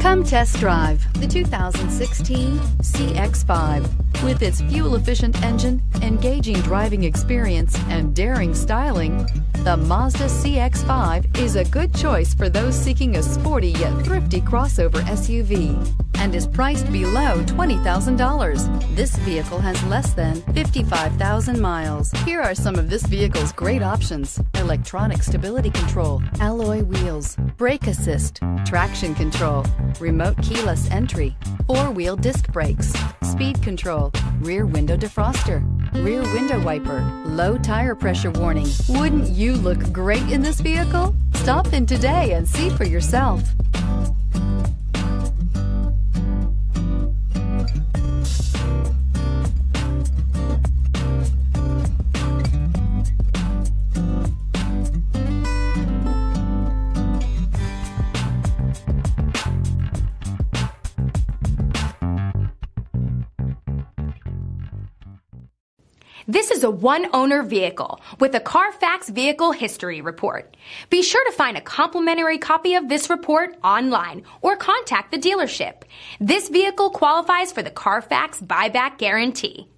Come test drive the 2016 CX-5. With its fuel-efficient engine, engaging driving experience, and daring styling, the Mazda CX-5 is a good choice for those seeking a sporty yet thrifty crossover SUV and is priced below $20,000. This vehicle has less than 55,000 miles. Here are some of this vehicle's great options: electronic stability control, alloy wheels, brake assist, traction control, remote keyless entry, four-wheel disc brakes, speed control, rear window defroster, rear window wiper, low tire pressure warning. Wouldn't you look great in this vehicle? Stop in today and see for yourself. This is a one-owner vehicle with a Carfax Vehicle History Report. Be sure to find a complimentary copy of this report online or contact the dealership. This vehicle qualifies for the Carfax Buyback Guarantee.